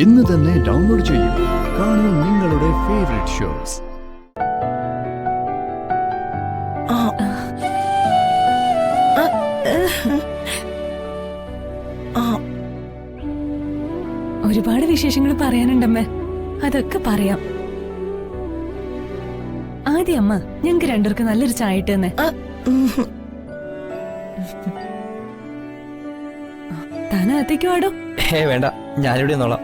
ഇന്ന് തന്നെ ഡൗൺലോഡ് ചെയ്യൂ. കാണൂ നിങ്ങളുടെ ഫേവറേറ്റ് ഷോസ്. ഒരുപാട് വിശേഷങ്ങൾ പറയാനുണ്ടമ്മേ, അതൊക്കെ പറയാം. ആദ്യം അമ്മ ഞങ്ങക്ക് രണ്ടുപേർക്ക് നല്ലൊരു ചായ ഇട്ട് തന്നെ. താനകത്തേക്ക് വാടോ. വേണ്ട, ഞാനിവിടെ നിന്നോളാം.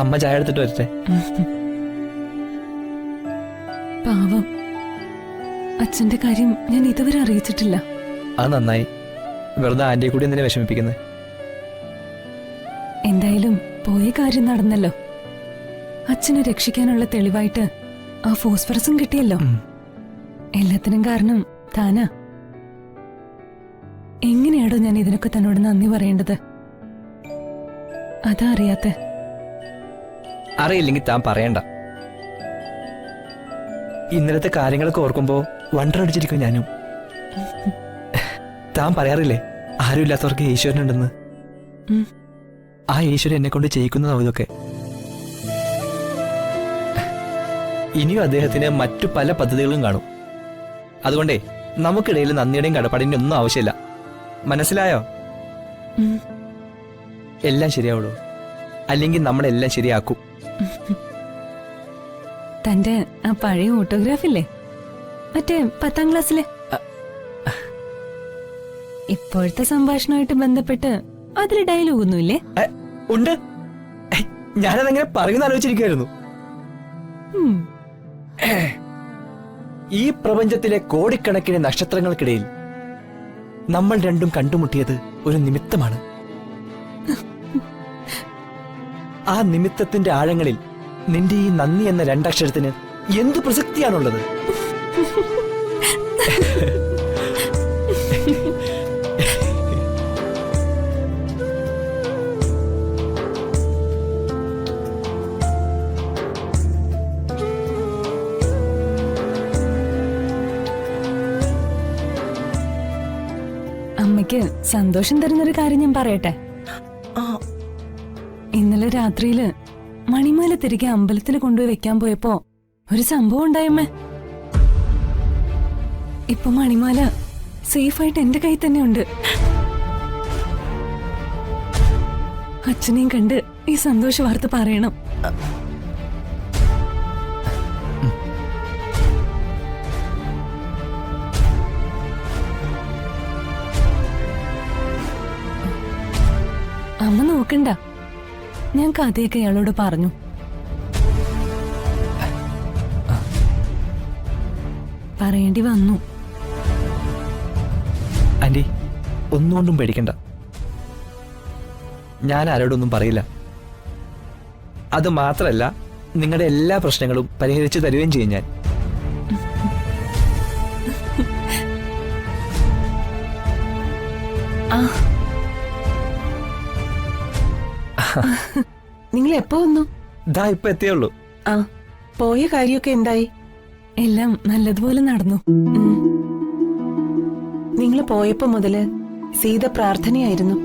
അമ്മ ചായ എടുത്തിട്ട് വരട്ടെ. പാവം, അച്ഛന്റെ കാര്യം ഞാൻ ഇതുവരെ അറിയിച്ചിട്ടില്ല. അത് നന്നായി. വെറുതെ ആന്റിയെ കൂടി എന്തിനെ വിഷമിപ്പിക്കുന്നത്? എന്തായാലും പോയ കാര്യം നടന്നല്ലോ. അച്ഛനെ രക്ഷിക്കാനുള്ള തെളിവായിട്ട് ആ ഫോസ്ഫറസും കിട്ടിയല്ലോ. എല്ലാത്തിനും കാരണം താനാ. എങ്ങനെയാടോ ഞാൻ ഇതിനൊക്കെ തന്നോട് നന്ദി പറയേണ്ടത്? അതാ അറിയാത്ത. അറിയില്ലെങ്കിൽ താൻ പറയണ്ട. ഇന്നലത്തെ കാര്യങ്ങളൊക്കെ ഓർക്കുമ്പോ വണ്ടറടിച്ചിരിക്കും ഞാനും. താൻ പറയാറില്ലേ ആരുമില്ലാത്തവർക്ക് ഈശ്വരനുണ്ടെന്ന്? ആ ഈശ്വരൻ എന്നെ കൊണ്ട് ചെയ്യിക്കുന്നതാവും ഇതൊക്കെ. ഇനിയും അദ്ദേഹത്തിന് മറ്റു പല പദ്ധതികളും കാണും. അതുകൊണ്ടേ നമുക്കിടയിൽ നന്ദിയുടെയും കടപ്പാടിന്റെ ഒന്നും ആവശ്യമില്ല. മനസ്സിലായോ? എല്ലാം ശരിയാവുള്ളൂ, അല്ലെങ്കിൽ നമ്മളെല്ലാം ശരിയാക്കും. തന്റെ ആ പഴയ ഓട്ടോഗ്രാഫില്ലേ, മറ്റേ 10ാം ക്ലാസ്സിലെ, ഇപ്പോഴത്തെ സംഭാഷണമായിട്ട് ബന്ധപ്പെട്ട് അതിൽ ഡയലോഗ് ഒന്നുമില്ലേ? ഉണ്ട്. ഞാനതെങ്ങനെ പറയുന്ന ആലോചിച്ചിരിക്കുവായിരുന്നു. ഈ പ്രപഞ്ചത്തിലെ കോടിക്കണക്കിന് നക്ഷത്രങ്ങൾക്കിടയിൽ നമ്മൾ രണ്ടും കണ്ടുമുട്ടിയത് ഒരു നിമിത്തമാണ്. ആ നിമിത്തത്തിന്റെ ആഴങ്ങളിൽ നിന്റെ ഈ നന്ദി എന്ന രണ്ടക്ഷരത്തിന് എന്തു പ്രസക്തിയാണുള്ളത്? അമ്മയ്ക്ക് സന്തോഷം തരുന്നൊരു കാര്യം ഞാൻ പറയട്ടെ. ഇന്നലെ രാത്രിയില് മണിമാല തിരികെ അമ്പലത്തിൽ കൊണ്ടുപോയി വെക്കാൻ പോയപ്പോ ഒരു സംഭവം ഉണ്ടായമ്മേ. ഇപ്പൊ മണിമാല സേഫായിട്ട് എന്റെ കയ്യിൽ തന്നെ ഉണ്ട്. അച്ഛനെയും കണ്ട് ഈ സന്തോഷ വാർത്ത പറയണം. അമ്മ നോക്കണ്ട, ഞാൻ കഥയൊക്കെ അയാളോട് പറഞ്ഞു. പറയേണ്ടി വന്നു. ആന്റി, ഒന്നുകൊണ്ടും പേടിക്കണ്ട. ഞാൻ ആരോടൊന്നും പറയില്ല. അത് മാത്രല്ല, നിങ്ങളുടെ എല്ലാ പ്രശ്നങ്ങളും പരിഹരിച്ചു തരുകയും ചെയ്യും ഞാൻ. നിങ്ങൾ എപ്പോ വന്നു? ദാ ഇപ്പൊ എത്തിയുള്ളൂ. ആ, പോയ കാര്യമൊക്കെ എന്തായി? എല്ലാം നല്ലതുപോലെ നടന്നു. നിങ്ങൾ പോയപ്പോ മുതല് സീത പ്രാർത്ഥനയായിരുന്നു.